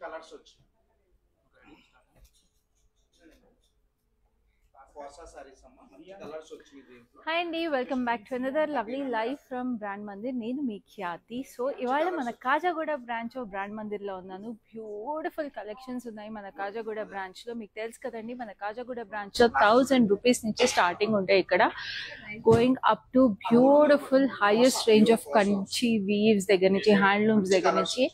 Colours వచ్చాయి. Hi Andy, welcome back to another lovely live from Brand Mandir. నేను మీ ఖ్యాతి. So ఇవాళ మన Khajaguda branch brand Mandir లో ఉన్నాను. బ్యూటిఫుల్ కలెక్షన్స్ ఉన్నాయి మన కాజాగూడ బ్రాంచ్ లో. మీకు తెలుసు కదండి, మన కాజాగూడ బ్రాంచ్ లో 1000 రూపీస్ నుంచి స్టార్టింగ్ ఉంటాయి ఇక్కడ, going up to beautiful highest range of Kanchi weaves దగ్గర నుంచి, హ్యాండ్లూమ్స్ దగ్గర నుంచి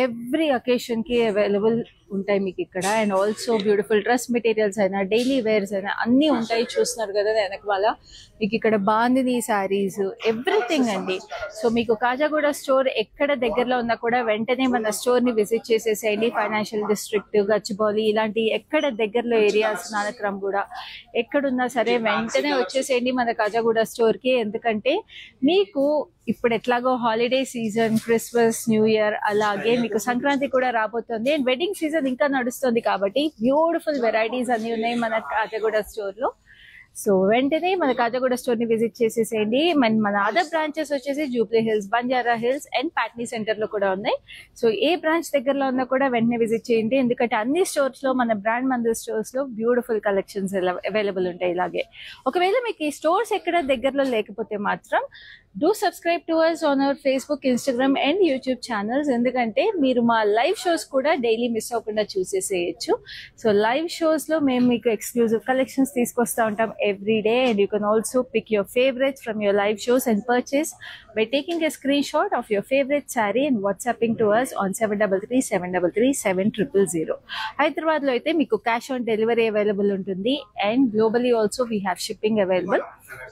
ఎవ్రీ అకేషన్ కి అవైలబుల్ ఉంటాయి మీకు ఇక్కడ. And also beautiful dress materials అయినా, డైలీ వేర్స్ అయినా అన్నీ ఉంటాయి. చూస్తున్నారు కదా వెనక వాళ్ళ మీకు ఇక్కడ బాందిని శారీస్, ఎవ్రీథింగ్ అండి. సో మీకు కాజాగూడ స్టోర్ ఎక్కడ దగ్గరలో ఉన్నా కూడా వెంటనే మన స్టోర్ ని విజిట్ చేసేసేయండి. ఫైనాన్షియల్ డిస్ట్రిక్ట్, గచ్చిబౌలి ఇలాంటి ఎక్కడ దగ్గరలో ఏరియాస్, నానక్రమ్ కూడా ఎక్కడున్నా సరే వెంటనే వచ్చేసేయండి మన కాజాగూడ స్టోర్ కి. ఎందుకంటే మీకు ఇప్పుడు ఎట్లాగో holiday season, Christmas, new year, అలాగే మీకు సంక్రాంతి కూడా రాబోతుంది. అండ్ వెడ్డింగ్ సీజన్ ఇంకా నడుస్తుంది కాబట్టి బ్యూటిఫుల్ వెరైటీస్ అన్ని ఉన్నాయి మన కాజాగూడ స్టోర్ లో. సో వెంటనే మన కాజాగూడ స్టోర్ ని విజిట్ చేసేసేయండి. మన అదర్ బ్రాంచెస్ వచ్చేసి Jubilee hills, Banjara hills and Patny centre లో కూడా ఉన్నాయి. సో ఏ బ్రాంచ్ దగ్గరలో ఉన్నా కూడా వెంటనే విజిట్ చేయండి. ఎందుకంటే అన్ని స్టోర్స్ లో, మన బ్రాండ్ మందిర్ స్టోర్స్ లో బ్యూటిఫుల్ కలెక్షన్స్ అవైలబుల్ ఉంటాయి. ఇలాగే ఒకవేళ మీకు ఈ స్టోర్స్ ఎక్కడ దగ్గరలో లేకపోతే మాత్రం do subscribe to us on our Facebook, Instagram and YouTube channels. ఎందుకంటే మీరు మా లైవ్ షోస్ కూడా డైలీ మిస్ అవ్వకుండా చూసేసేయచ్చు. సో లైవ్ షోస్ లో మేము మీకు ఎక్స్క్లూజివ్ కలెక్షన్స్ తీసుకొస్తా ఉంటాం every day. And you can also pick your favourites from your live shows and purchase by taking a screenshot of your favorite saree and WhatsApping to us on 7337337000. Hyderabad లో అయితే మీకు cash on delivery available ఉంటుంది. And globally also we have shipping available.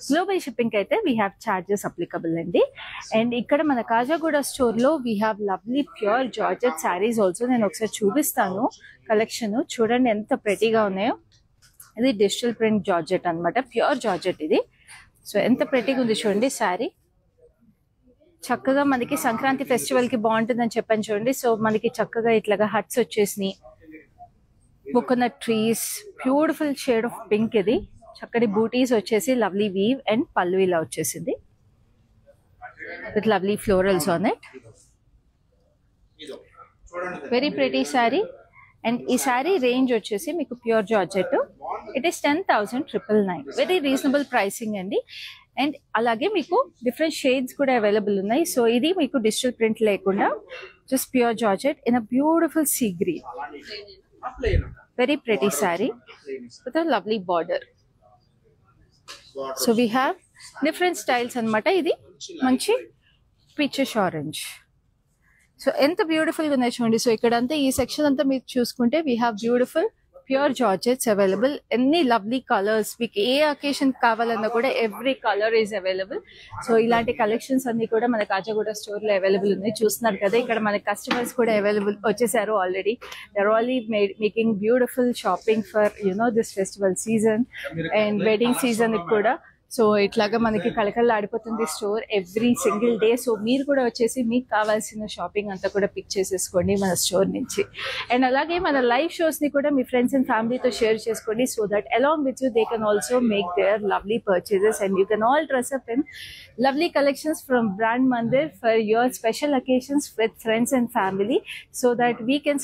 Global shipping అయితే we have charges applicable అండి. And ఇక్కడ మన Khajaguda store లో we have lovely pure georgette saris also. నేను ఒకసారి చూపిస్తాను కలెక్షన్. చూడండి ఎంత ప్రెటీగా ఉన్నాయో. ఇది డిజిటల్ ప్రింట్ జార్జెట్ అన్నమాట, ప్యూర్ జార్జెట్ ఇది. సో ఎంత ప్రెటీగా ఉంది చూడండి శారీ. చక్కగా మనకి సంక్రాంతి ఫెస్టివల్ కి బాగుంటుందని చెప్పాను చూడండి. సో మనకి చక్కగా ఇట్లాగా హట్స్ వచ్చేసినాయి, coconut trees, beautiful shade of pink. ఇది చక్కటి బూటీస్ వచ్చేసి లవ్లీ వీవ్ అండ్ పళ్ళు ఇలా వచ్చేసింది with lovely florals on it. Very pretty sari. And ఈ శారీ రేంజ్ వచ్చేసి మీకు pure georgette. It is 10,999. Very reasonable pricing అండి. అండ్ అలాగే మీకు డిఫరెంట్ షేడ్స్ కూడా అవైలబుల్ ఉన్నాయి. సో ఇది మీకు డిజిటల్ ప్రింట్ లేకుండా just pure georgette in a beautiful sea green. Very pretty sari with a lovely border. So we have different styles అనమాట. ఇది మంచి పీచెస్ ఆరెంజ్. సో ఎంత బ్యూటిఫుల్ గా ఉన్నాయి చూడండి. సో ఇక్కడంతా ఈ సెక్షన్ అంతా మీరు చూసుకుంటే we have beautiful pure georgettes available. ఎన్ని లవ్లీ కలర్స్, మీకు ఏ అకేషన్ కావాలన్నా కూడా every colour is available. So ఇలాంటి కలెక్షన్స్ అన్ని కూడా మన కాజాగూడ స్టోర్ లో అవైలబుల్ ఉన్నాయి. చూస్తున్నారు కదా ఇక్కడ మన కస్టమర్స్ కూడా అవైలబుల్ వచ్చేసారు already. They're already making beautiful shopping for this festival season and wedding season కూడా. సో ఇట్లాగా మనకి కళకళలాడిపోతుంది store every single day. So మీరు కూడా వచ్చేసి మీకు కావాల్సిన షాపింగ్ అంతా కూడా పిక్ చేసేసుకోండి మన స్టోర్ నుంచి. అండ్ అలాగే మన లైవ్ షోస్ ని కూడా మీ ఫ్రెండ్స్ అండ్ ఫ్యామిలీతో షేర్ చేసుకోండి. So that along with you they can also make their lovely purchases and you can all dress up in lovely collections from Brand Mandir for your special occasions with friends and family, so that we can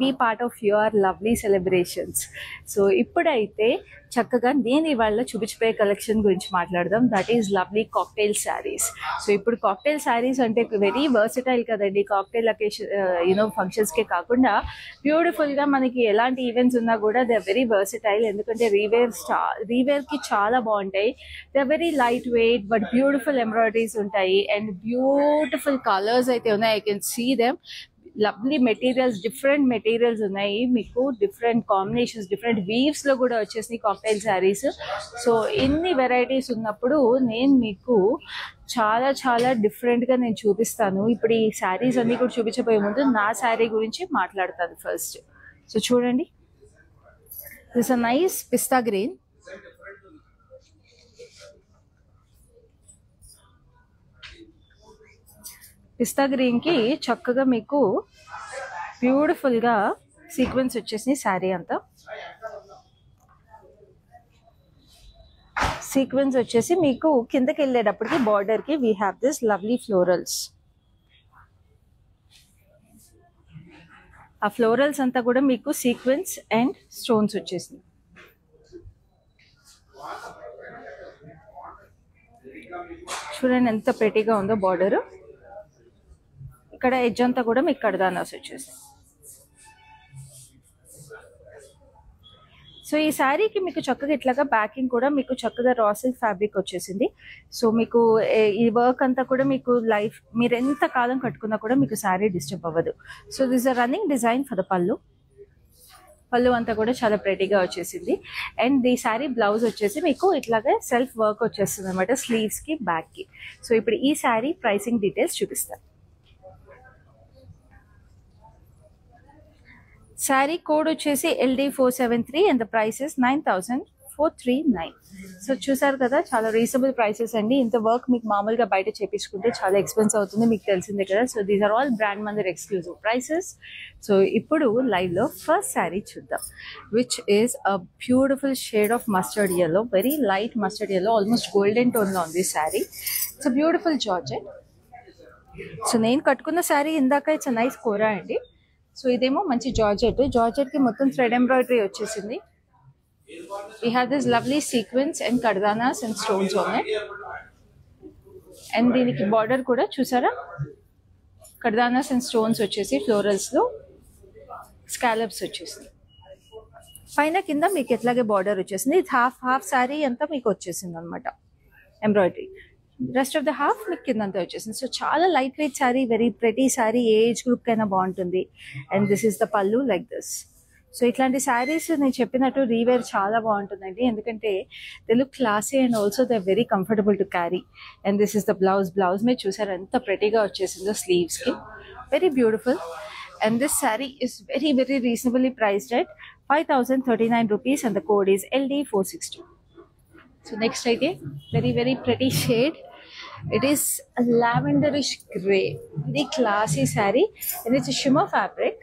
be part of your lovely celebrations. So ఇప్పుడైతే చక్కగా నేను ఇవాళ చూపించిపోయే collection గురించి మాట్లాడదాం. That is lovely cocktail sarees. So ఇప్పుడు cocktail saris అంటే very versatile కదండి. Cocktail occasion functions కే కాకుండా బ్యూటిఫుల్ గా మనకి ఎలాంటి ఈవెంట్స్ ఉన్నా కూడా దే ఆర్ వెరీ వర్సటైల్. ఎందుకంటే రీవేర్ కి చాలా బాగుంటాయి. They are very light weight but beautiful embroideries ఉంటాయి అండ్ బ్యూటిఫుల్ కలర్స్ అయితే ఉన్నాయి. I can see them. Lovely materials, different materials ఉన్నాయి మీకు, డిఫరెంట్ కాంబినేషన్స్, డిఫరెంట్ వీవ్స్ లో కూడా వచ్చేసినాయి కాక్టైల్ శారీస్. సో ఇన్ని వెరైటీస్ ఉన్నప్పుడు నేను మీకు చాలా చాలా డిఫరెంట్ గా నేను చూపిస్తాను. ఇప్పుడు ఈ శారీస్ అన్ని కూడా చూపించబోయే ముందు నా శారీ గురించి మాట్లాడతాను ఫస్ట్. సో చూడండి, this a nice pista green. Pista green కి చక్కగా మీకు బ్యూటిఫుల్ గా సీక్వెన్స్ వచ్చేసి శారీ అంతా. సీక్వెన్స్ వచ్చేసి మీకు కిందకి వెళ్ళేటప్పటికి బార్డర్ కి we have this lovely florals. ఆ ఫ్లోరల్స్ అంతా కూడా మీకు సీక్వెన్స్ అండ్ స్టోన్స్ వచ్చేసింది. చూడండి ఎంత ప్రెటీగా ఉందో బార్డర్. ఇక్కడ ఎడ్జ్ అంతా కూడా మీకు కడదానాస్ వచ్చేసింది. సో ఈ శారీకి మీకు చక్కగా ఇట్లాగా బ్యాకింగ్ కూడా మీకు చక్కగా రా సిల్క్ ఫ్యాబ్రిక్ వచ్చేసింది. సో మీకు ఈ వర్క్ అంతా కూడా మీకు లైఫ్ మీరు ఎంత కాలం కట్టుకున్నా కూడా మీకు శారీ డిస్టర్బ్ అవ్వదు. So this are running design for the pallu. Pallu అంతా కూడా చాలా ప్రెటీగా వచ్చేసింది. అండ్ ఈ శారీ బ్లౌజ్ వచ్చేసి మీకు ఇట్లాగే సెల్ఫ్ వర్క్ వచ్చేస్తుంది అనమాట స్లీవ్స్ కి బ్యాక్ కి. సో ఇప్పుడు ఈ శారీ ప్రైసింగ్ డీటెయిల్స్ చూపిస్తాను. శారీ కోడ్ వచ్చేసి LD473 and the price is 9,439. So చూసారు కదా, చాలా రీజనబుల్ ప్రైసెస్ అండి. ఇంత వర్క్ మీకు మామూలుగా బయట చేపించుకుంటే చాలా ఎక్స్పెన్సివ్ అవుతుంది, మీకు తెలిసిందే కదా. So these are all Brand Mandir exclusive prices. So ఇప్పుడు లైవ్ లో ఫస్ట్ శారీ చూద్దాం, which is a beautiful shade of mustard yellow, very light mustard yellow, almost golden tone లో ఉంది sari. It's a beautiful georgette. So నేను కట్టుకున్న శారీ ఇందాక ఇట్స్ అ నైస్ కోరా అండి. So ఇదేమో మంచి జార్జెట్. జార్జెట్ కి మొత్తం థ్రెడ్ ఎంబ్రాయిడరీ వచ్చేసింది. We have this lovely sequence and kardanas and stones on it. And దీనికి బార్డర్ కూడా చూసారా, కర్దానాస్ అండ్ స్టోన్స్ వచ్చేసి ఫ్లోరల్స్ లో స్కాలప్స్ వచ్చేసింది. పైన కింద మీకు ఎట్లాగే బార్డర్ వచ్చేసింది. ఇది హాఫ్ శారీ అంతా మీకు వచ్చేసింది అనమాట embroidery. Rest of the half మీకు కింద అంతా వచ్చేసింది. సో చాలా light weight sari, very pretty sari, ఏ ఏజ్ గ్రూప్ కైనా బాగుంటుంది. And this is the pallu like this. So ఇట్లాంటి శారీస్ నేను చెప్పినట్టు రీవేర్ చాలా బాగుంటుందండి, ఎందుకంటే they look classy and also they very comfortable to carry. And this is the blouse. Blouse మీద చూసారు ఎంత ప్రెటీగా వచ్చేసిందో స్లీవ్స్ కి, very beautiful. And this sari is very very reasonably priced at 5,039 rupees and the code is LD460. So next idea, very very pretty shade. It is a lavenderish gray, very classy saree, and it's a shimmer fabric.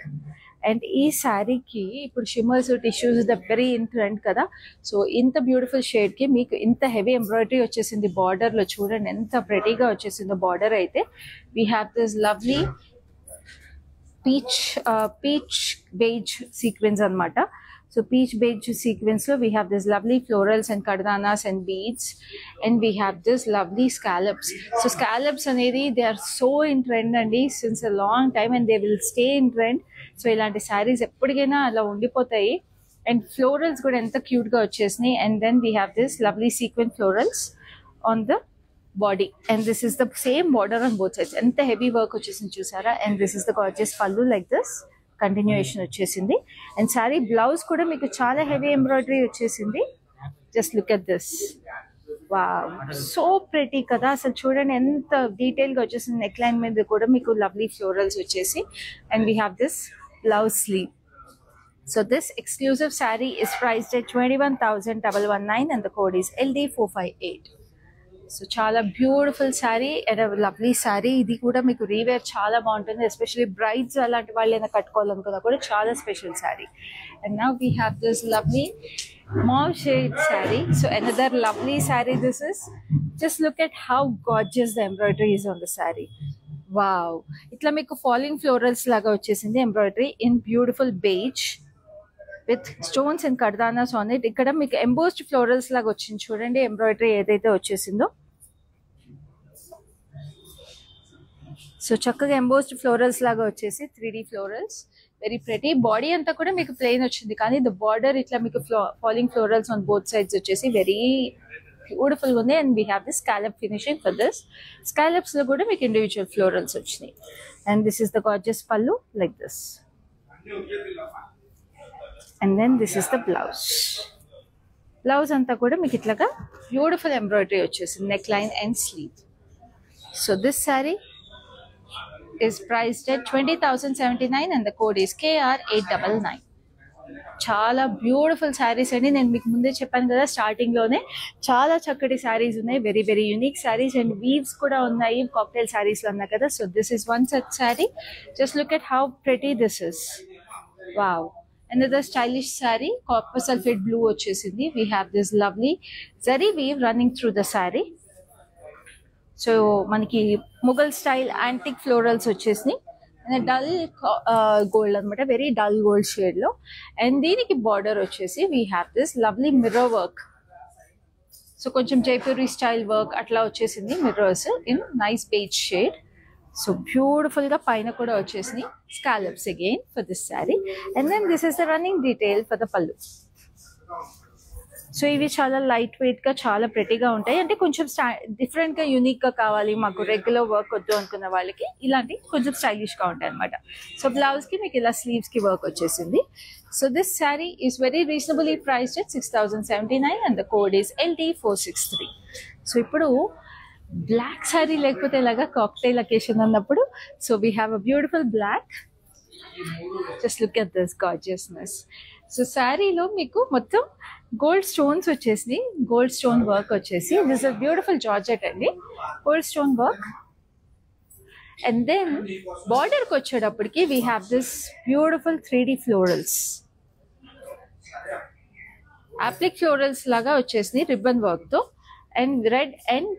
And ee saree ki ippudu shimmers tissues the very in trend kada. So inta beautiful shade ki meeku inta heavy embroidery vachesindi border lo, chudandi enta pretty ga vachesindo border aithe. We have this lovely peach beige sequence anamata. So peach beige sequence lo we have this lovely florals and kardanas and beads, and we have this lovely scallops. So scallops anedi they are so in trend andi since a long time, and they will stay in trend. So ilanti sarees eppudigaina ala undipotayi. And florals kuda enta cute ga vachesni. And then we have this lovely sequin florals on the body, and this is the same border on both sides. Enta heavy work vachesindi chusara. And this is the gorgeous pallu like this, continuation వచ్చేసింది. And sari blouse కూడా మీకు చాలా heavy embroidery వచ్చేసింది. Just look at this, wow, so pretty కదా అసలు. చూడండి ఎంత detail గా వచ్చేసింది. నెక్ లైన్ మీద కూడా మీకు లవ్లీ ఫ్లోరల్స్ వచ్చేసి. And we have this blouse sleeve. So this exclusive sari is priced at 21,119 and the code is LD458. So చాలా beautiful sari and lovely sari. ఇది కూడా మీకు రీవేర్ చాలా బాగుంటుంది, ఎస్పెషల్లీ బ్రైడ్స్ అలాంటి వాళ్ళు ఏదైనా కట్టుకోవాలనుకున్నా కూడా చాలా special sari. And now we have this lovely mauve shade saree. So another lovely saree this is. Just look at how gorgeous the embroidery is on the saree. Wow, itla meeku falling florals laga vachesindi embroidery in beautiful beige with stones and kardanas on it. ikkada meeku embossed florals laga vachindi chudandi embroidery edaithe vachesindo. So చక్కగా embossed florals లాగా వచ్చేసి 3D florals, very pretty. Body అంతా కూడా మీకు plain వచ్చింది, కానీ the border ఇట్లా మీకు falling florals on both sides వచ్చేసి వెరీ బ్యూటిఫుల్ గా ఉంది. And we have this scallop finishing for this. Scallops లో కూడా మీకు ఇండివిజువల్ ఫ్లోరల్స్ వచ్చినాయి. And this is the gorgeous pallu like this. And then this is the blouse. Blouse అంతా కూడా మీకు ఇట్లాగా బ్యూటిఫుల్ ఎంబ్రాయిడరీ వచ్చేసింది, neck line and sleeve. So this sari is priced at 20,079 and the code is KR899. చాలా beautiful saris అండి. నేను మీకు ముందే చెప్పాను కదా స్టార్టింగ్ లోనే, చాలా చక్కటి శారీస్ ఉన్నాయి, very very unique sarees. And weaves కూడా ఉన్నాయి కాక్టైల్ శారీస్ లో ఉన్నాయి కదా. So this is one such saree. Just look at how pretty this is. Wow, another stylish saree, copper sulphate blue వచ్చేసింది. we have this lovely zari weave running through the saree. So మనకి Mughal style antique florals వచ్చేసినాయి. Dull gold అనమాట, very dull gold shade లో. And దీనికి border వచ్చేసి we have this lovely mirror work. So కొంచెం Jaipuri style work అట్లా వచ్చేసింది, mirrors in nice beige shade. So beautiful గా పైన కూడా వచ్చేసినాయి scallops again for this saree. And then this is the running detail for the pallu. So ఇవి చాలా లైట్ వెయిట్ గా చాలా ప్రెటీగా ఉంటాయి. అంటే కొంచెం డిఫరెంట్ గా యూనిక్ గా కావాలి మాకు, రెగ్యులర్ వర్క్ వద్దు అనుకున్న వాళ్ళకి ఇలాంటి కొంచెం స్టైలిష్ గా ఉంటాయి అనమాట. సో బ్లౌజ్ కి మీకు ఇలా స్లీవ్స్ కి వర్క్ వచ్చేసింది. So this sari is very reasonably priced at 6079 and the code is LD463. So ఇప్పుడు బ్లాక్ శారీ లేకపోతే ఇలాగా కాక్టైల్ అకేషన్ అన్నప్పుడు, so we have a beautiful black. Just look at this gorgeousness. So శారీలో మీకు మొత్తం గోల్డ్ స్టోన్స్ వచ్చేసి, gold stone work వచ్చేసి, this is beautiful georgette అండి, gold stone work. And then border కి వచ్చేటప్పటికి we have this beautiful 3D florals, applique florals లాగా వచ్చేసి రిబ్బన్ వర్క్ తో, and red and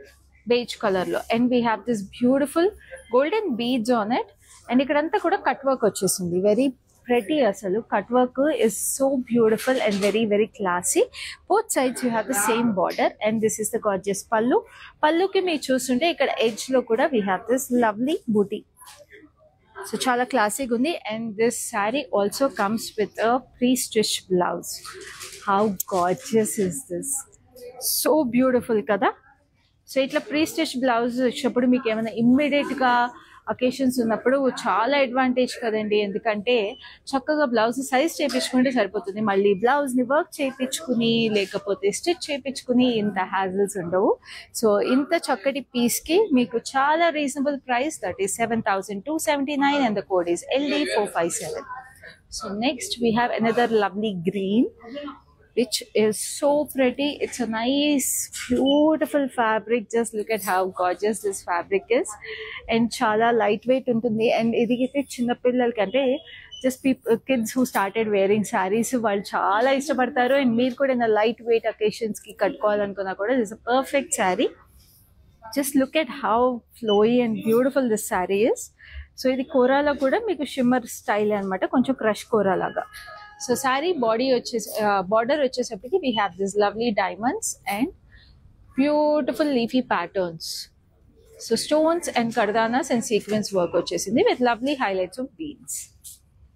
beige colour లో. And we have this beautiful golden beads on it. And ఇక్కడంతా కూడా cut work వచ్చేసింది, very pretty. అసలు cut work is so beautiful and very very classy. Both sides you have the same border. And this is the gorgeous pallu. పల్లుకి మీరు చూస్తుంటే ఇక్కడ edge లో కూడా we have this lovely booti. So చాలా క్లాసీగా ఉంది. And this sari also comes with a pre stitch blouse. How gorgeous is this, so beautiful కదా. సో ఇట్లా ప్రీ స్టిచ్ బ్లౌజ్ వచ్చినప్పుడు మీకు ఏమైనా ఇమ్మీడియట్ గా అకేషన్స్ ఉన్నప్పుడు చాలా అడ్వాంటేజ్ కదండి. ఎందుకంటే చక్కగా బ్లౌజ్ సైజ్ చేయించుకుంటే సరిపోతుంది, మళ్ళీ బ్లౌజ్ ని వర్క్ చేయించుకుని లేకపోతే స్టిచ్ చేయించుకుని ఇంత హ్యాజిల్స్ ఉండవు. సో ఇంత చక్కటి పీస్ కి మీకు చాలా reasonable price, that is 7279 and the code is LD457. So next we have another lovely green which is so pretty. It's a nice beautiful fabric. Just look at how gorgeous this fabric is. And chala lightweight untundi. And idikite chinna pillal kante just kids who started wearing sarees vallu chala ishtapadtaru. And meer kuda in a lightweight occasions ki kattukovalanukuna kuda this is a perfect saree. Just look at how flowy and beautiful this saree is. So idi korala kuda meeku shimmer style anamata, koncham crush kora laga. So sari body వచ్చేసి border వచ్చేసరికి we have this lovely diamonds and beautiful leafy patterns. So stones and kardanas and sequins work వచ్చేసింది with lovely highlights of beads.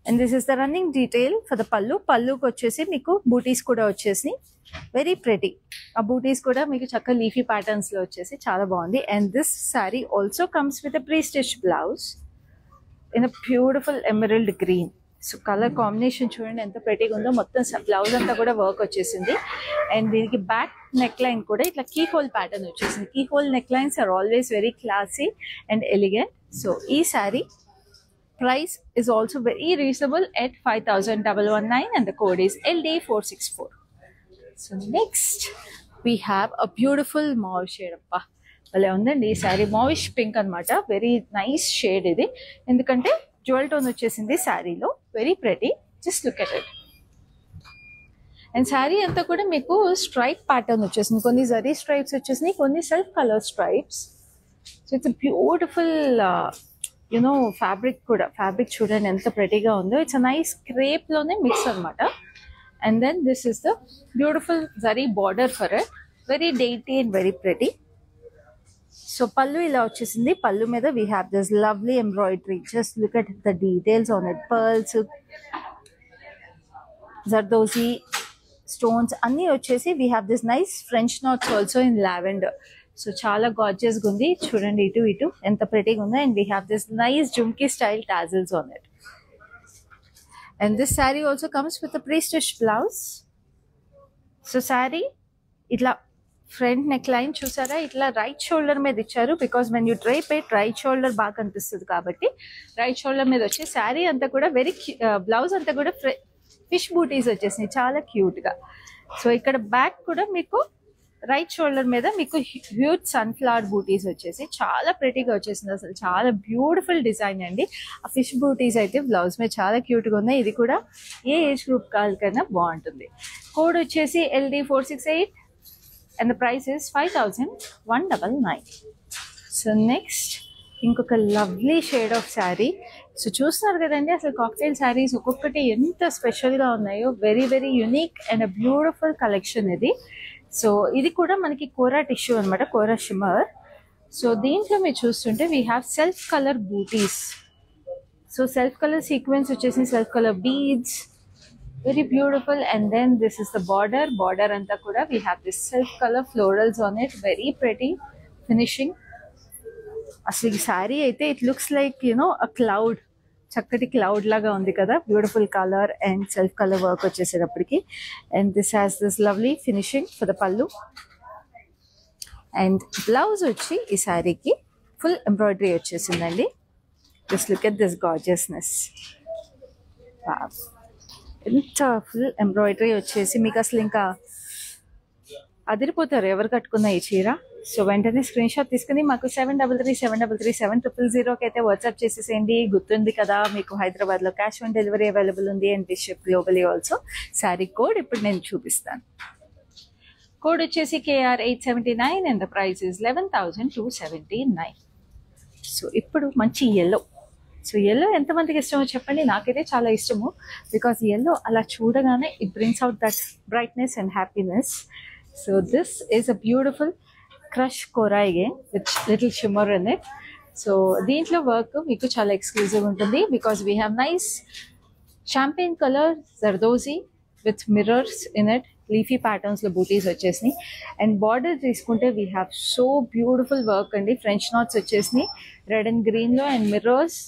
And this is the running detail for the pallu. పల్లుకి వచ్చేసి మీకు బూటీస్ కూడా వచ్చేసి very pretty. ఆ బూటీస్ కూడా మీకు చక్కగా లీఫీ ప్యాటర్న్స్ లో వచ్చేసి చాలా బాగుంది. And this sari also comes with a pre stitch blouse in a beautiful emerald green. So colour combination చూడండి ఎంత ప్రెటీగా ఉందో. మొత్తం బ్లౌజ్ అంతా కూడా వర్క్ వచ్చేసింది. అండ్ దీనికి బ్యాక్ నెక్ లైన్ కూడా ఇట్లా కీ హోల్ ప్యాటర్న్ వచ్చేసింది. Key hole neck lines are always very classy and elegant. So ఈ sari price is also very reasonable at 5119 and the code is LD464. So next we have a beautiful mauve shade. అప్పా భలే ఉందండి ఈ sari. Mauvish pink అనమాట, very nice shade ఇది. ఎందుకంటే jewel tone వచ్చేసింది శారీలో, very pretty. Just look at it. And sari అంతా కూడా మీకు స్ట్రైప్ ప్యాటర్న్ వచ్చేసింది. కొన్ని జరీ స్ట్రైప్స్ వచ్చేసినాయి, కొన్ని self colour stripes. So it's beautiful you know fabric కూడా. ఫ్యాబ్రిక్ చూడండి ఎంత ప్రెటీగా ఉందో. ఇట్స్ అ నైస్ క్రేప్ లోనే మిక్స్ అనమాట. And then this is the beautiful zari border for it, very డేటీ and very pretty. So pallu ఇలా వచ్చేసింది. పల్లు మీద we have this lovely embroidery. Just look at the details on it. Pearls, zardozi stones అన్ని వచ్చేసి we have this nice French knots also in lavender. So చాలా gorgeous గా ఉంది. చూడండి ఇటు ఇటు ఎంత ప్రెటీగా ఉందో. And we have this nice jhumki style tassels on it. And this sari also comes with a pre stitch blouse. So sari ఇట్లా ఫ్రంట్ నెక్ లైన్ చూసారా, ఇట్లా రైట్ షోల్డర్ మీద ఇచ్చారు. Because when you డ్రైప్ it right shoulder బాగా కనిపిస్తుంది కాబట్టి రైట్ షోల్డర్ మీద వచ్చి శారీ అంతా కూడా వెరీ బ్లౌజ్ అంతా కూడా ఫిష్ బూటీస్ వచ్చేసినాయి, చాలా క్యూట్ గా. సో ఇక్కడ బ్యాక్ కూడా మీకు రైట్ షోల్డర్ మీద మీకు హ్యూజ్ సన్ఫ్లవర్ బూటీస్ వచ్చేసి చాలా ప్రెటీగా వచ్చేసింది. అసలు చాలా బ్యూటిఫుల్ డిజైన్ అండి. ఆ ఫిష్ బూటీస్ అయితే బ్లౌజ్ మీద చాలా క్యూట్ గా ఉన్నాయి. ఇది కూడా ఏ ఏజ్ గ్రూప్ కాళ్ళకైనా బాగుంటుంది. కోడ్ వచ్చేసి LD468 and the price is 5199. So next ఇంకొక lovely shade of sari. So చూస్తున్నారు కదండి అసలు కాక్టైల్ శారీస్ ఒక్కొక్కటి ఎంత స్పెషల్గా ఉన్నాయో. Very very unique and a beautiful collection ఇది. సో ఇది కూడా మనకి కోరా టిష్యూ అనమాట, కోరా షిమ్మర్. సో దీంట్లో మీరు చూస్తుంటే we have self colour booties. So self colour sequins వచ్చేసి self colour beads, very beautiful. And then this is the border anta kuda we have this self color florals on it, very pretty finishing. Asli saree aithe it looks like, you know, a cloud, chakkati cloud laga undi kada. Beautiful color and self color work vacheserappudiki. And this has this lovely finishing for the pallu. And blouse vachi ee saree ki full embroidery vachesindandi. Just look at this gorgeousness. Wow, ఎంత full embroidery వచ్చేసి మీకు అసలు ఇంకా అదిరిపోతారు ఎవరు కట్టుకున్న ఈ చీర. So వెంటనే స్క్రీన్ షాట్ తీసుకుని మాకు 7337337000కి అయితే వాట్సాప్ చేసేసేయండి. గుర్తుంది కదా మీకు హైదరాబాద్లో క్యాష్ ఆన్ డెలివరీ అవైలబుల్ ఉంది and ship globally also. Sari code ఇప్పుడు నేను చూపిస్తాను. కోడ్ వచ్చేసి KR879 and the price is 11,279. So ఇప్పుడు మంచి ఎల్లో. సో ఎల్లో ఎంతమందికి ఇష్టమో చెప్పండి. నాకైతే చాలా ఇష్టము. బికాస్ ఎల్లో అలా చూడగానే it brings out that brightness and happiness. So this is a beautiful crush kora again with little shimmer in it. So దీంట్లో వర్క్ మీకు చాలా ఎక్స్క్లూజివ్ ఉంటుంది. Because we have nice champagne colour zardozi with mirrors in it. Leafy ప్యాటర్న్స్లో బూటీస్ వచ్చేసినాయి. And border తీసుకుంటే we have so beautiful work అండి. French knots వచ్చేసినాయి red and గ్రీన్లో and mirrors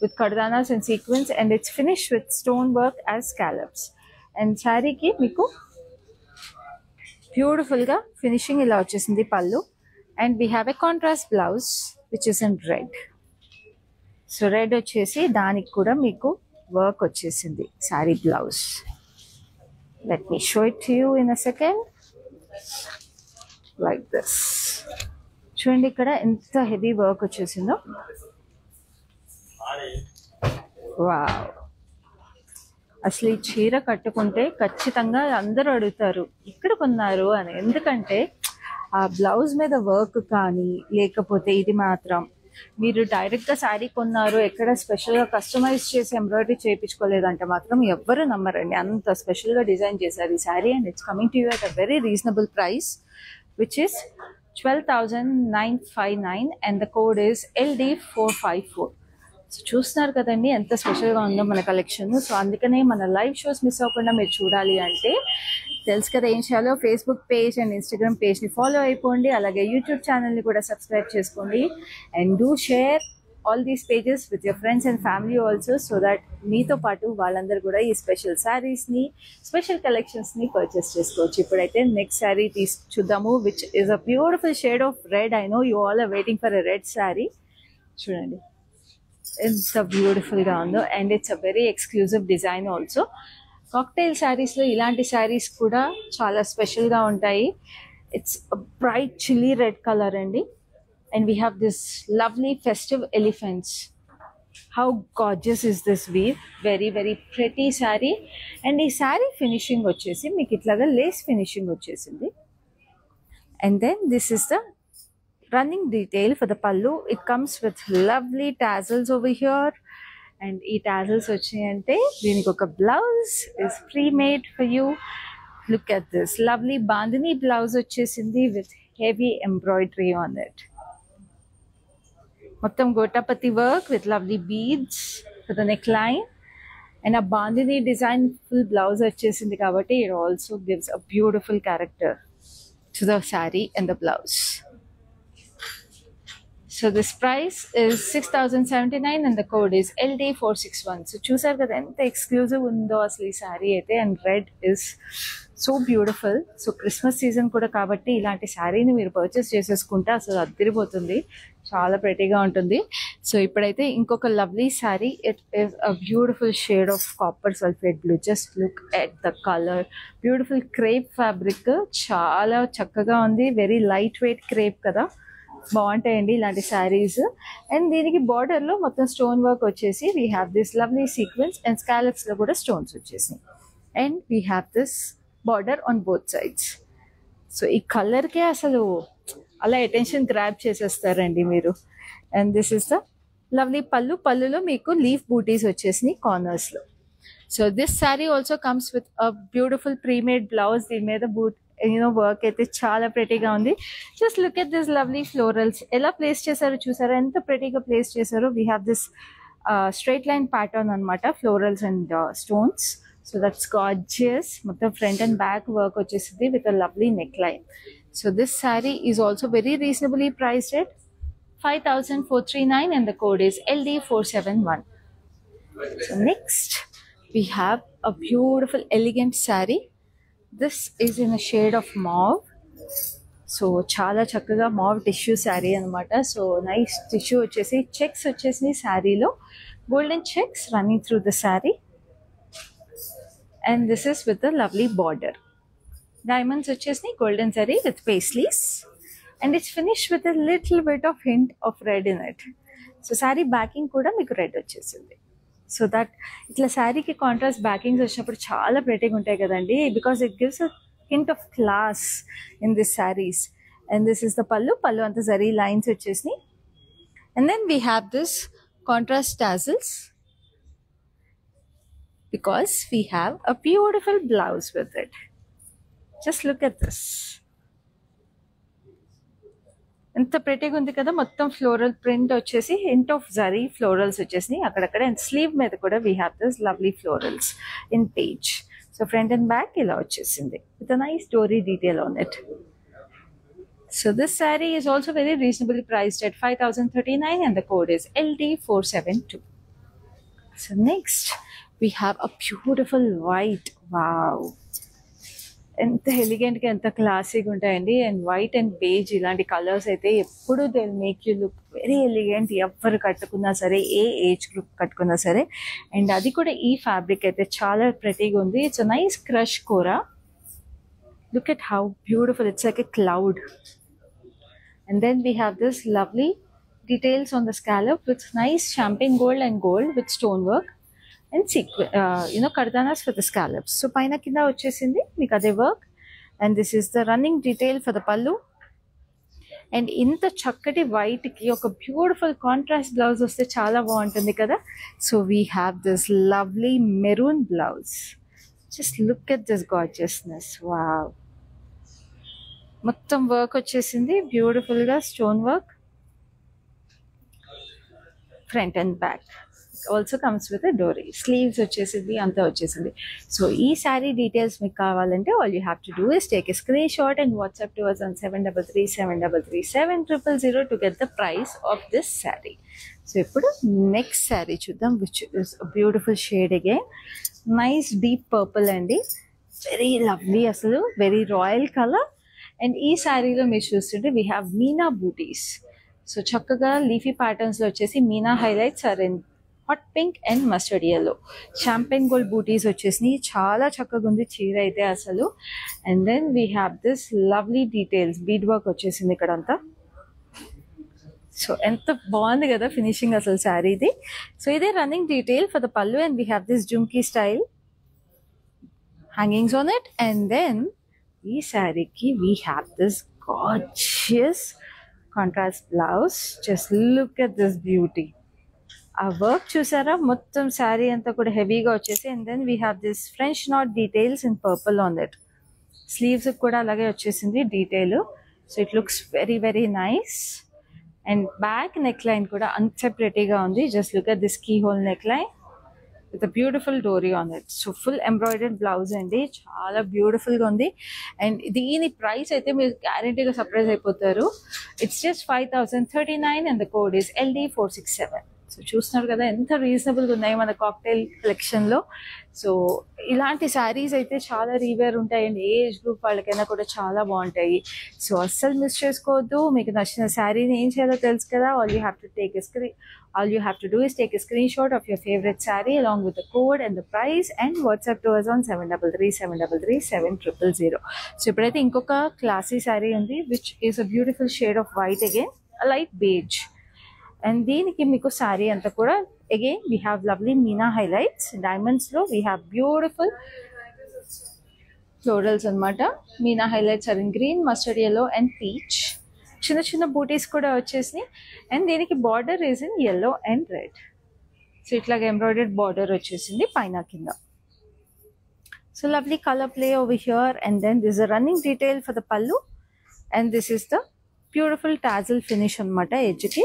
with kardanas and sequins, and it's finished with stone work as scallops. And saree ki meeku beautiful ga finishing ila vachesindi pallu. And we have a contrast blouse which is in red. So red vachesi daniki kuda meeku work vachesindi saree blouse. Let me show it to you in a second. Like this. చూడండి ఇక్కడ ఎంత heavy work వచ్చేసిందో. Wow, అసలు ఈ చీర కట్టుకుంటే ఖచ్చితంగా అందరూ అడుగుతారు ఇక్కడ కొన్నారు అని. ఎందుకంటే ఆ బ్లౌజ్ మీద వర్క్ కానీ లేకపోతే ఇది మాత్రం మీరు డైరెక్ట్గా శారీ కొన్నారు, ఎక్కడ స్పెషల్గా కస్టమైజ్ చేసి ఎంబ్రాయిడరీ చేయించుకోలేదంటే మాత్రం ఎవ్వరు నమ్మరండి. అంత స్పెషల్గా డిజైన్ చేశారు ఈ sari. And it's coming to you at a very reasonable price which is 12,959 and the code is LD454. So చూస్తున్నారు కదండి ఎంత స్పెషల్గా ఉందో మన కలెక్షన్. సో అందుకనే మన లైవ్ షోస్ మిస్ అవ్వకుండా మీరు చూడాలి అంటే తెలుసు కదా ఏం చేయాలో. ఫేస్బుక్ పేజ్ అండ్ ఇన్స్టాగ్రామ్ పేజ్ని ఫాలో అయిపోండి. అలాగే యూట్యూబ్ ఛానల్ని కూడా సబ్స్క్రైబ్ చేసుకోండి. And do share all these pages with your friends and family also, so that మీతో పాటు వాళ్ళందరూ కూడా ఈ స్పెషల్ శారీస్ని స్పెషల్ కలెక్షన్స్ని పర్చేస్ చేసుకోవచ్చు. ఇప్పుడైతే నెక్స్ట్ శారీ చూద్దాము which is a beautiful shade of red. I know you all are waiting for a red sari. చూడండి ఎంత బ్యూటిఫుల్గా ఉందో. And it's a very exclusive design also. Cocktail శారీస్లో ఇలాంటి శారీస్ కూడా చాలా స్పెషల్గా ఉంటాయి. It's bright chilli red colour అండి. And we have this lovely festive elephants. How gorgeous is this weave. Very very pretty sari. And ఈ శారీ ఫినిషింగ్ వచ్చేసి మీకు ఇట్లాగా లేస్ ఫినిషింగ్ వచ్చేసింది. And then this is the running detail for the pallu. It comes with lovely tassels over here. And ee tassels vachiyante deeniki oka blouse is pre-made for you. Look at this lovely bandhani blouse vachesindi with heavy embroidery on it. Mottam gotapati work with lovely beads for the neckline. And a bandhani design full blouse vachesindi kabatti it also gives a beautiful character to the saree and the blouse. So this price is 6,079 and the code is LD461. So చూసారు కదా ఎంత exclusive ఉందో అసలు ఈ శారీ అయితే. And red is so beautiful. So Christmas season కూడా కాబట్టి ఇలాంటి శారీని మీరు పర్చేస్ చేసేసుకుంటే అసలు అద్దరిపోతుంది, చాలా ప్రెటీగా ఉంటుంది. సో ఇప్పుడైతే ఇంకొక lovely sari. It is a beautiful shade of copper sulphate blue. Just look at the colour. Beautiful crepe fabric, చాలా చక్కగా ఉంది. వెరీ లైట్ వెయిట్ క్రేప్ కదా, బాగుంటాయండి ఇలాంటి శారీస్. అండ్ దీనికి బార్డర్లో మొత్తం స్టోన్ వర్క్ వచ్చేసి we have this lovely sequins and స్కాలప్స్లో కూడా స్టోన్స్ వచ్చేసినాయి. And we have this border on both sides. So ఈ కలర్కే అసలు అలా అటెన్షన్ గ్రాబ్ చేసేస్తారండి మీరు. And this is the lovely పళ్ళులో మీకు లీఫ్ బూటీస్ వచ్చేసినాయి కార్నర్స్ లో. So this sari also comes with a beautiful premade blouse. దీని మీద వర్క్ అయితే చాలా ప్రెటీగా ఉంది. Just look at this lovely florals. ఎలా ప్లేస్ చేశారో చూసారో, ఎంత ప్రెటీగా ప్లేస్ చేశారో. We have this straight line pattern అనమాట, florals and stones. So that's gorgeous. మొత్తం ఫ్రంట్ అండ్ బ్యాక్ వర్క్ వచ్చేసింది with a lovely neck line. So this sari is also very reasonably priced at 5,439 and the code is LD471. So next we have a beautiful elegant saree. This is in a shade of mauve. So chala chakkaga mauve tissue saree anamata. So nice tissue vachesi, checks vachesi saree lo, golden checks running through the saree, and this is with a lovely border. Diamonds vachesi golden saree with paisleys, and it's finished with a little bit of hint of red in it. So saree backing kuda meeku red vachesindi. So that itla saree ki contrast backings vachinappudu chaala pretty ga untayi kadandi, because it gives a hint of class in these sarees. And this is the pallu anta zari lines vachesni. And then we have this contrast tassels, because we have a beautiful blouse with it. Just look at this. ఎంత ప్రెటీగా ఉంది కదా. మొత్తం floral print వచ్చేసి hint of zari florals వచ్చేసి అక్కడక్కడ. And sleeve మీద కూడా we have this lovely florals in beige. So front and back ఇలా వచ్చేసింది with a nice dori detail on it. So this sari is also very reasonably priced at 5,039 and the code is LD472. So next we have a beautiful white. Wow, ఎంత ఎలిగెంట్గా ఎంత క్లాసీగా ఉంటాయండి. And white and beige ఇలాంటి colours అయితే ఎప్పుడు they make you look very elegant. ఎవరు కట్టుకున్నా సరే, ఏ ఏజ్ గ్రూప్ కట్టుకున్నా సరే. అండ్ అది కూడా ఈ ఫ్యాబ్రిక్ అయితే చాలా ప్రెటీగా ఉంది. It's a nice crush kora. Look at how beautiful, it's like a cloud. And then we have this lovely details on the scallop with nice champagne gold and gold with stone work and kardanas for the scallops. So paina kinda vachesindi meeku ade work. And this is the running detail for the pallu. And inta chakkati white ki oka beautiful contrast blouse vaste chaala baaguntundi kada. So we have this lovely maroon blouse. Just look at this gorgeousness. Wow, మొత్తం work వచ్చేసింది beautiful గా, stone work front and back. Also comes with dori. Sleeves వచ్చేసింది, అంతా వచ్చేసింది. So ఈ sari details మీకు కావాలంటే all you have to do is take a screenshot and WhatsApp to us on 7337337000 to get the price of this saree. So ఇప్పుడు next sari చూద్దాం, which is a beautiful shade again. Nice deep purple అండి, very lovely, అసలు very royal colour. And ఈ శారీలో మీరు చూస్తుంటే we have meena booties. So చక్కగా leafy patterns లో వచ్చేసి meena highlights are in hot pink and mustard yellow. Champagne gold booties వచ్చేసి చాలా చక్కగా ఉంది చీర అయితే అసలు. And then we have this lovely details, bead work వచ్చేసింది ఇక్కడంతా. సో ఎంత బాగుంది కదా ఫినిషింగ్ అసలు శారీది. సో ఇదే running detail for the pallu. And we have this jhumki style hangings on it. And then ఈ శారీకి we have this gorgeous contrast blouse. Just look at this beauty. ఆ వర్క్ చూసారా, మొత్తం శారీ అంతా కూడా హెవీగా వచ్చేసి. And then we have this French knot details in purple on that. Sleeves కూడా అలాగే వచ్చేసింది detail. So it looks very very nice. And back neck line కూడా అంత ప్రెటీగా ఉంది. Just look at this key hole neck line with a beautiful dori on it. So full embroidered blouse అండి, చాలా beautiful గా ఉంది. అండ్ దీని ప్రైస్ అయితే మీరు గ్యారెంటీగా సర్ప్రైజ్ అయిపోతారు. It's just 5,039 and the code is LD467. So చూస్తున్నారు కదా ఎంత రీజనబుల్గా ఉన్నాయి మన కాక్టైల్ కలెక్షన్ లో. సో ఇలాంటి శారీస్ అయితే చాలా రీవేర్ ఉంటాయండి, ఏజ్ గ్రూప్ వాళ్ళకైనా కూడా చాలా బాగుంటాయి. సో అస్సలు మిస్ చేసుకోవద్దు. మీకు నచ్చిన శారీని ఏం చేయాలో తెలుసు కదా. All you have to do is take a screenshot of your favorite saree along with the code and the price and WhatsApp to us on 7337337000. So ఇప్పుడైతే ఇంకొక క్లాసీ శారీ ఉంది, which is a beautiful shade of white again, a light beige. And దీనికి మీకు శారీ అంతా కూడా again we have lovely meena highlights. Diamonds లో we have beautiful florals అనమాట. Meena highlights are in green, mustard yellow and peach. చిన్న చిన్న బూటీస్ కూడా వచ్చేసినాయి. అండ్ దీనికి border is in yellow and red. So ఇట్లాగా ఎంబ్రాయిడర్డ్ బార్డర్ వచ్చేసింది పైన కింద. So lovely color play over here. And then this is a running detail for the pallu, and this is the beautiful tassel finish anamata edge ki.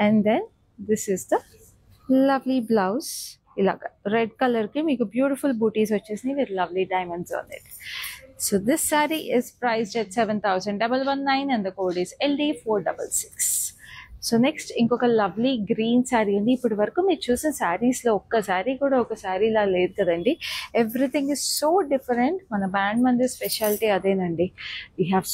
And then this is the lovely blouse. Ilaga red color ki meeku beautiful booties vachesni with lovely diamonds on it. So this saree is priced at 7,119 and the code is LD466. So next ఇంకొక lovely green sari ఉంది. ఇప్పటి వరకు మీరు చూసిన శారీస్లో ఒక్క శారీ కూడా ఒక శారీలా లేదు కదండి. Everything is so different. మన బ్యాండ్ మంది స్పెషాలిటీ అదేనండి. We have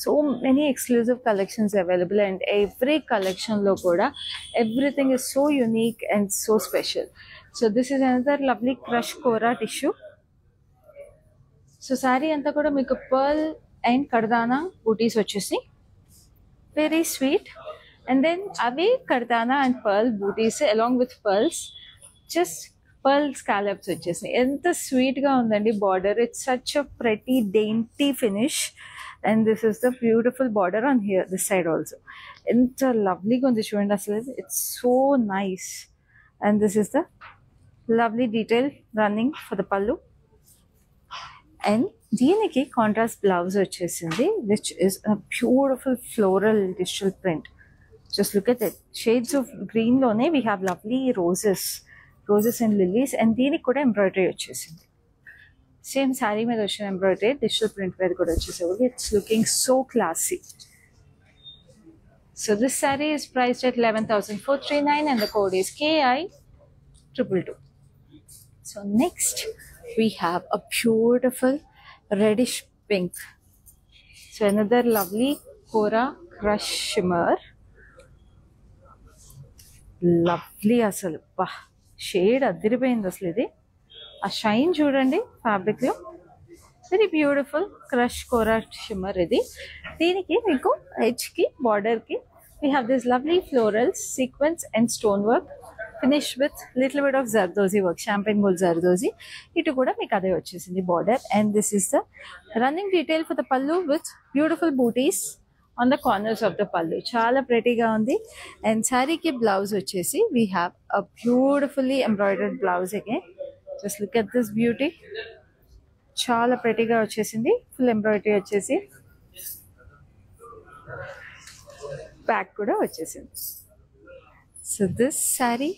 so many exclusive collections available, and every కలెక్షన్లో కూడా everything is so unique and so special. So this is another lovely crush kora tissue. So saree అంతా కూడా మీకు పర్ల్ అండ్ కర్దానా బూటీస్ వచ్చేసి very sweet. And then away kardana and pearl booties along with pearls, just pearl scallops వచ్చేసి ఎంత sweet గా ఉందండి border. It's such a pretty dainty finish, and this is the beautiful border on here, this side also. ఎంత lovely గా ఉంది చూడండి అసలు. It's so nice. And this is the lovely detail running for the pallu. And దీనికి contrast blouse వచ్చేసింది, which is a beautiful floral digital print. Just look at it. Shades of green లోనే we have lovely roses and lilies. And దీనికి కూడా embroidery వచ్చేసింది. Same sari మీద వచ్చిన embroidery digital print మీద కూడా వచ్చేసేవాళ్ళు. It's looking so classy. So this sari is priced at 11,439 and the code is KI222. So next we have a beautiful reddish pink. So another lovely Kora crush shimmer. Lovely asalu ba shade adiripoyindi asalu idi. A shine chudandi fabric lo. Very beautiful crush Kora shimmer idi. Deeniki meeku edge ki border ki we have this lovely florals, sequins and stone work, finished with little bit of zardozi work, champagne gold zardozi. Itu kuda meeku ade vachesindi border. And this is the running detail for the pallu with beautiful booties on the corners of the pallu. Chala pretty ga undi. And saree ki blouse vachesi we have a beautifully embroidered blouse again. Just look at this beauty. Chala pretty ga vachesindi. Full embroidery vachesi back kuda vachesindi. So this saree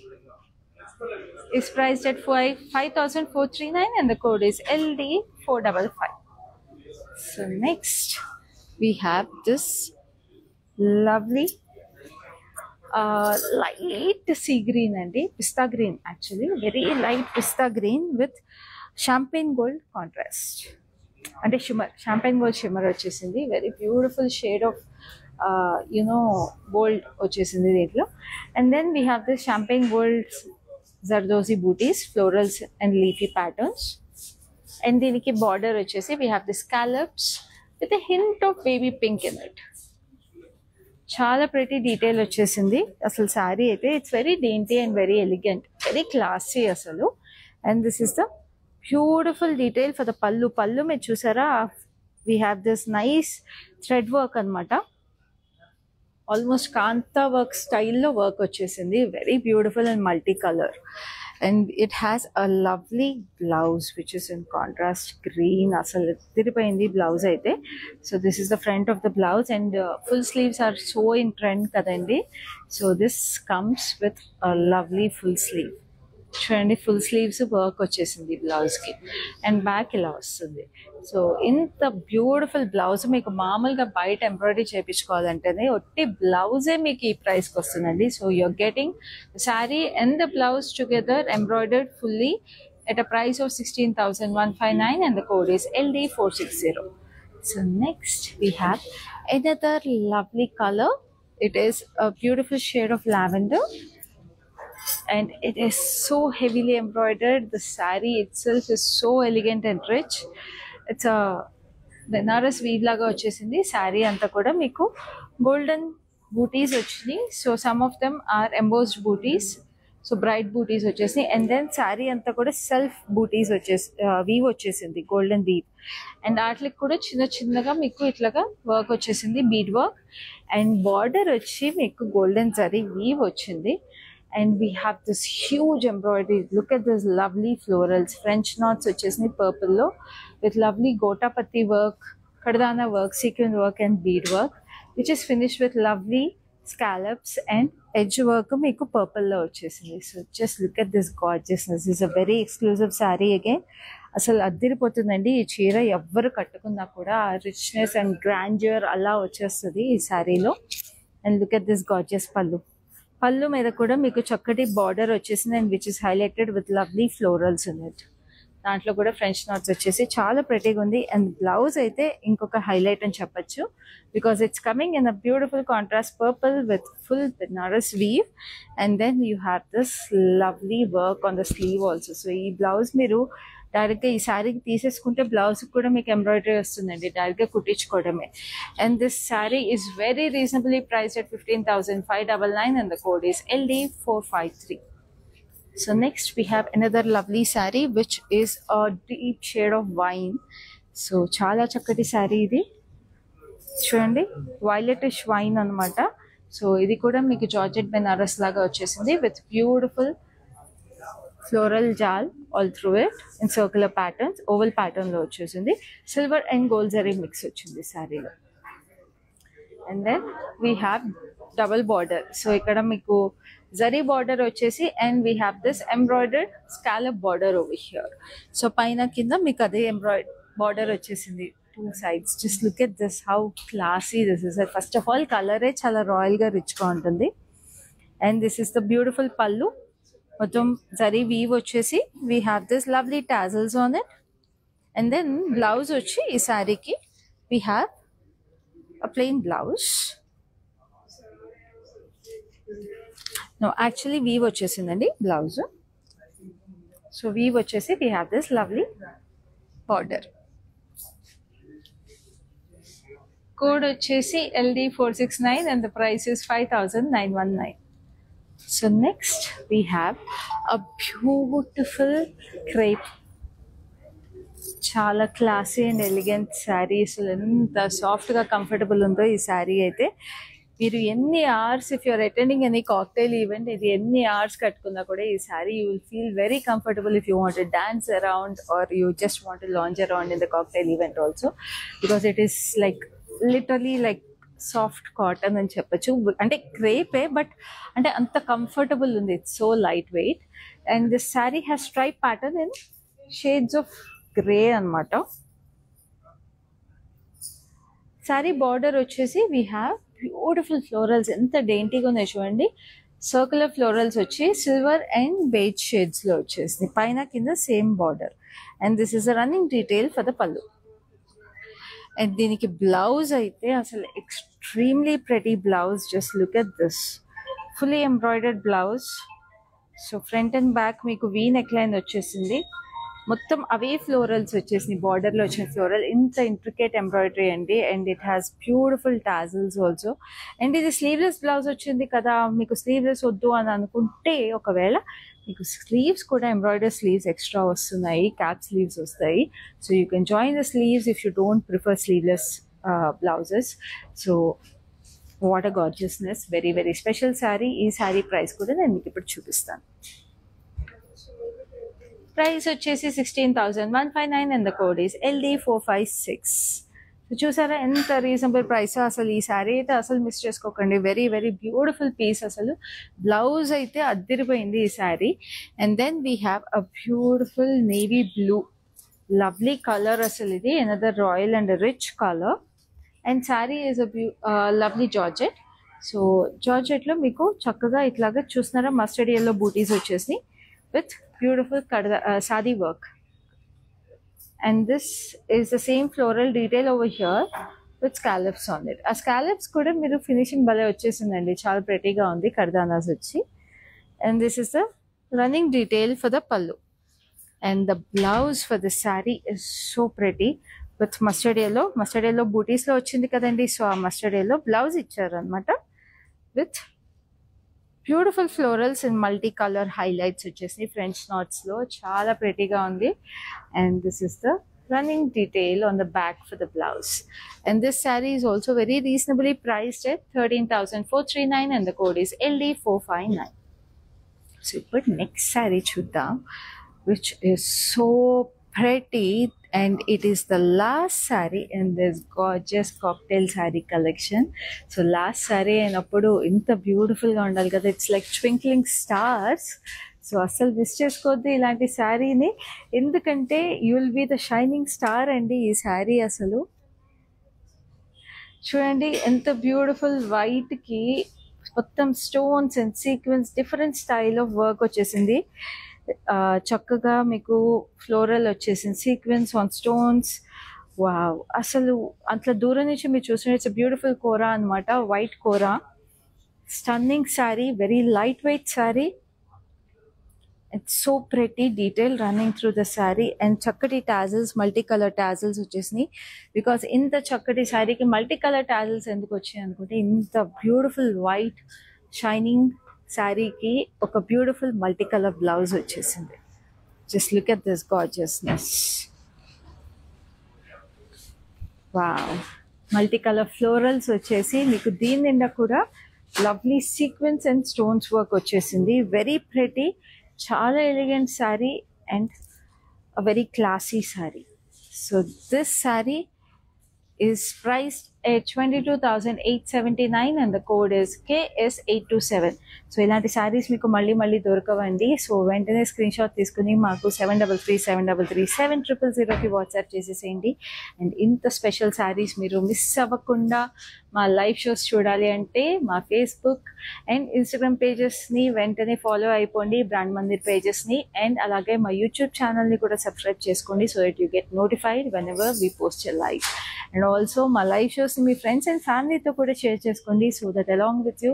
is priced at 5,439 and the code is LD455. So next we have this lovely light sea green and pista green, actually very light pista green with champagne gold contrast and a shimmer. Champagne gold shimmer vachesindi. Very beautiful shade of gold వచ్చేసింది దీంట్లో. And then we have this champagne gold zardozi booties, florals and leafy patterns. And దీనికి border వచ్చేసి we have the scallops with a hint of baby pink in it. చాలా pretty detail వచ్చేసింది అసలు sorry అయితే. It's very dainty and very elegant, very classy అసలు. And this is the beautiful detail for the pallu మీరు చూసారా. We have this nice thread work అన్నమాట. Almost kantha work స్టైల్లో work వచ్చేసింది. Very beautiful and multi colour. And it has a lovely blouse which is in contrast green. అసలు తిరిపోయింది blouse అయితే. So this is the front of the blouse and full sleeves are so in trend కదండి. So this comes with a lovely full sleeve. చూడండి full sleeves work వచ్చేసింది బ్లౌజ్కి. And back ఇలా వస్తుంది. So ఇంత బ్యూటిఫుల్ బ్లౌజ్ మీకు మామూలుగా బయట ఎంబ్రాయిడరీ చేయించుకోవాలంటేనే ఒట్టి బ్లౌజే మీకు ఈ ప్రైస్కి వస్తుందండి. So you're getting saree and the blouse together embroidered fully at a price of 16,159 and the code is LD460. So next we have another lovely color. It is a beautiful shade of lavender. And it is so heavily embroidered. The saree itself is so elegant and rich. It's a Benaras weave laga vachesindi. Saree anta kuda meeku golden booties vachindi. So some of them are embossed booties so bright booties వచ్చేసి, and then sari అంతా కూడా self బూటీస్ వచ్చేసి weave వచ్చేసింది, golden weave. And వాటికి కూడా చిన్న చిన్నగా మీకు ఇట్లాగా వర్క్ వచ్చేసింది, బీడ్ వర్క్. అండ్ బార్డర్ వచ్చి మీకు గోల్డెన్ జరీ వీవ్ వచ్చింది. And we have this huge embroidery. Look at this lovely florals, French knots వచ్చేసింది పర్పుల్లో with lovely gotapatti work, kardana work, sequins work and bead work, which is finished with lovely scallops and edge work మీకు పర్పుల్లో వచ్చేసింది. So just look at this gorgeousness. Is a very exclusive sari again. అసలు అద్దరిపోతుందండి ఈ చీర. ఎవ్వరు కట్టుకున్నా కూడా ఆ రిచ్నెస్ అండ్ గ్రాండ్యూర్ అలా వచ్చేస్తుంది ఈ శారీలో. And look at this gorgeous పళ్ళు. పళ్ళు మీద కూడా మీకు చక్కటి బార్డర్ వచ్చేసింది, and which is highlighted with lovely florals in it. దాంట్లో కూడా ఫ్రెంచ్ నాట్స్ వచ్చేసి చాలా ప్రెటీగా ఉంది. అండ్ బ్లౌజ్ అయితే ఇంకొక హైలైట్ అని చెప్పచ్చు, because it's coming in a beautiful contrast purple with full Banaras weave. And then you have this lovely work on the sleeve also. So ఈ బ్లౌజ్ మీరు డైరెక్ట్గా ఈ శారీకి తీసేసుకుంటే బ్లౌజ్ కూడా మీకు ఎంబ్రాయిడరీ వస్తుందండి, డైరెక్ట్గా కుట్టించుకోవడమే. And this sari is very reasonably priced at 15,599 and the code is LD453. So next we have another lovely saree which is a deep shade of wine. So చాలా చక్కటి శారీ ఇది చూడండి, వైలెటిష్ వైన్ అన్నమాట. సో ఇది కూడా మీకు జార్జెట్ బెనారస్ లాగా వచ్చేసింది with beautiful floral jaal all through it in circular patterns, oval pattern లో వచ్చేసింది. Silver and gold zari mix వచ్చింది శారీలో. And then we have double border. So ఇక్కడ మీకు జరీ బార్డర్ వచ్చేసి, and we have this embroidered scallop border over here. So పైన కింద మీకు అదే బార్డర్ వచ్చేసింది two sides. Just look at this, how classy this is. First of all కలరే చాలా రాయల్ గా రిచ్ గా ఉంటుంది. And this is the beautiful pallu, మొత్తం జరీ వీవ్ వచ్చేసి we have this lovely tassels on it. And then blouse వచ్చి ఈ శారీకి we have a plain blouse. No, actually weave వచ్చేసిందండి బ్లౌజ్. సో వీవ్ వచ్చేసి we have this lovely border. Code వచ్చేసి LD469 and the price is 5,919. So next we have a beautiful crepe. చాలా classy and elegant sari. అసలు ఎంత సాఫ్ట్గా comfortable ఉందో ఈ శారీ అయితే. మీరు ఎన్ని hours, if you're attending any cocktail event, ఇది ఎన్ని అవర్స్ కట్టుకున్నా కూడా ఈ saree you will feel very comfortable if you want dance around or you just want lounge around in the cocktail event also, because it is like literally like soft cotton అని చెప్పచ్చు. అంటే క్రేపే, but అంటే అంత comfortable ఉంది. It's so light weight. And this saree has stripe pattern in shades of grey అన్నమాట. Sari border వచ్చేసి we have beautiful florals, ఎంత డేంటీగా ఉన్నాయి చూడండి. సర్క్యులర్ ఫ్లోరల్స్ వచ్చి సిల్వర్ అండ్ బేజ్ షేడ్స్ లో వచ్చేసి పైన కింద same border. And this is a running detail for the పళ్ళు. అండ్ దీనికి బ్లౌజ్ అయితే అసలు extremely pretty blouse. Just look at this, fully embroidered blouse. So front and back మీకు వీ నెక్ లైన్ వచ్చేసింది, మొత్తం అవే ఫ్లోరల్స్ వచ్చేసింది, బార్డర్ లో వచ్చిన ఫ్లోరల్. ఇంత ఇంట్రికేట్ ఎంబ్రాయిడరీ అండి. And it has beautiful tassels also. And ఇది స్లీవ్లెస్ బ్లౌజ్ వచ్చింది కదా, మీకు స్లీవ్లెస్ వద్దు అని అనుకుంటే ఒకవేళ మీకు స్లీవ్స్ కూడా ఎంబ్రాయిడరీ స్లీవ్స్ ఎక్స్ట్రా వస్తున్నాయి, క్యాప్ స్లీవ్స్ వస్తాయి. So you can join the sleeves if you don't prefer sleeveless blouses. So what a gorgeousness, very very special sari. ఈ శారీ ప్రైస్ కూడా నేను మీకు ఇప్పుడు చూపిస్తాను. ప్రైస్ వచ్చేసి 16,159 and the code is LD456. So చూసారా ఎంత రీజనబుల్ ప్రైస్. అసలు ఈ శారీ అయితే అసలు మిస్ చేసుకోకండి. Very very beautiful piece. అసలు బ్లౌజ్ అయితే అద్దరిపోయింది ఈ sari. And then we have a beautiful navy blue, lovely colour. అసలు ఇది another royal and rich colour. And sari is a lovely georgette. So జార్జెట్లో మీకు చక్కగా ఇట్లాగా చూస్తున్నారా మస్టర్డ్ ఎల్లో బూటీస్ వచ్చేసి with beautiful sadi work. And this is the same floral detail over here with scallops on it. A scallops kuda meeru finishing bale vachesindandi, chaala pretty ga undi kardanas vachi. And this is the running detail for the pallu. And the blouse for the saree is so pretty with mustard yellow booties lo vachindi kadandi. So aa mustard yellow blouse icharu anamata with beautiful florals in multi colour highlights వచ్చేసి French NATS లో చాలా ప్రెటీగా ఉంది. And this is the running detail on the back for the blouse. And this saree is also very reasonably priced at 13,439 and the code is LD459. So but next saree chuddam, which is so pretty, and it is the last saree in this gorgeous cocktail saree collection. So last saree ainappudu inta beautiful ga undali kada, it's like twinkling stars. So అస్సలు miss చేసుకోవద్దు ఇలాంటి శారీని, ఎందుకంటే you will be the shining star అండి. ఈ శారీ అసలు చూడండి ఎంత బ్యూటిఫుల్, వైట్కి మొత్తం stones and sequence different style of work వచ్చేసింది. చక్కగా మీకు ఫ్లోరల్ వచ్చేసింది, సీక్వెన్స్ ఆన్ స్టోన్స్. వావ్, అసలు అట్లా దూరం నుంచి మీరు చూసిన ఇట్స్ బ్యూటిఫుల్ కోరా అనమాట, white kora. Stunning saree, very light weight saree. It's so pretty, detail running through the saree and chakkati tassels, multicolor tassels vachesni, because in the chakkati saree ki multicolor tassels enduku vachayi anukunte inta beautiful white shining saree ki oka beautiful multicolor blouse vachesindi. Just look at this gorgeousness. Wow, multicolor florals vachesi meeku deen ninda kuda lovely sequins and stones work vachesindi. Very pretty, చాలా elegant sari and a very classy saree. So this saree is priced at 22,879 and the code is KS827. So ఇలాంటి శారీస్ మీకు మళ్ళీ దొరకవండి. So వెంటనే screen shot తీసుకుని మాకు 7337337000కి WhatsApp చేసేసేయండి. And ఇంత special saris మీరు మిస్ అవ్వకుండా మా లైవ్ షోస్ చూడాలి అంటే మా ఫేస్బుక్ అండ్ ఇన్స్టాగ్రామ్ పేజెస్ని వెంటనే ఫాలో అయిపోండి, బ్రాండ్ మందిర్ పేజెస్ని. అండ్ అలాగే మా యూట్యూబ్ ఛానల్ని కూడా సబ్స్క్రైబ్ చేసుకోండి, so that you get notified whenever we post a live. And also మా లైవ్ షోస్ని మీ ఫ్రెండ్స్ అండ్ ఫ్యామిలీతో కూడా షేర్ చేసుకోండి, so that along with you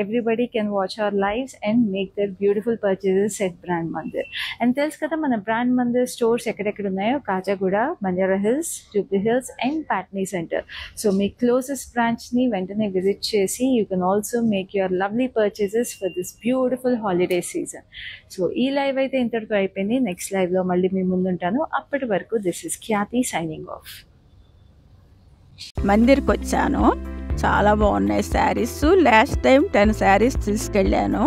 everybody can watch our lives and make their beautiful purchases at Brand Mandir. And తెలుసు కదా మన Brand Mandir stores ఎక్కడెక్కడ ఉన్నాయో, Khajaguda, Banjara Hills, Jubilee Hills and Patny Centre. So మీ క్లోజెస్ట్ బ్రాంచ్ని వెంటనే విజిట్ చేసి you can also make your lovely purchases for this beautiful holiday season. So ఈ లైవ్ అయితే ఇంతటితో అయిపోయింది. నెక్స్ట్ లైవ్లో మళ్ళీ మీ ముందుంటాను. అప్పటి వరకు this is Khyati signing off. మందిర్కి వచ్చాను, చాలా బాగున్నాయి శారీస్. లాస్ట్ టైం 10 శారీస్ తీసుకెళ్ళాను,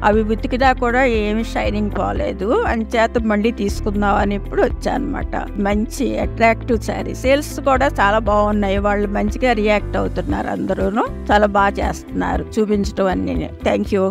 అవి ఉతికినా కూడా ఏమి షైనింగ్ పోలేదు, అంచేత మళ్ళీ తీసుకుందాం అని ఇప్పుడు వచ్చాను అనమాట. మంచి అట్రాక్టివ్ శారీ, సేల్స్ కూడా చాలా బాగున్నాయి, వాళ్ళు మంచిగా రియాక్ట్ అవుతున్నారు, అందరూ చాలా బాగా చేస్తున్నారు చూపించడం అన్ని. Thank you.